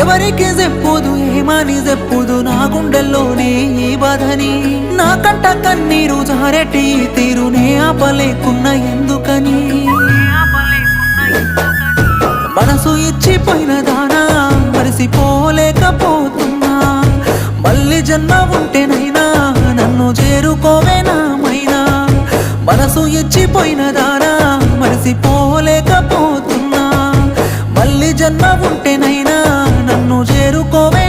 ఎవరికి చెప్పుదు ఏమని చెప్పుదు నా గుండెల్లోనే ఈ బాధని నా కంట కన్నీరు జారెటి తీరునే ఆపలేకున్న ఎందుకని మనసు ఇచ్చిపోయిన దానా మరిసిపోలేకపోతున్నా మళ్ళీ జన్మ ఉంటేనైనా నన్ను చేరుకోవేనా మైనా మనసు ఇచ్చిపోయిన దానా మరిసిపోలేకపోతున్నా మళ్ళీ జన్మ ఉంటేనైనా నన్ను చేరుకోవే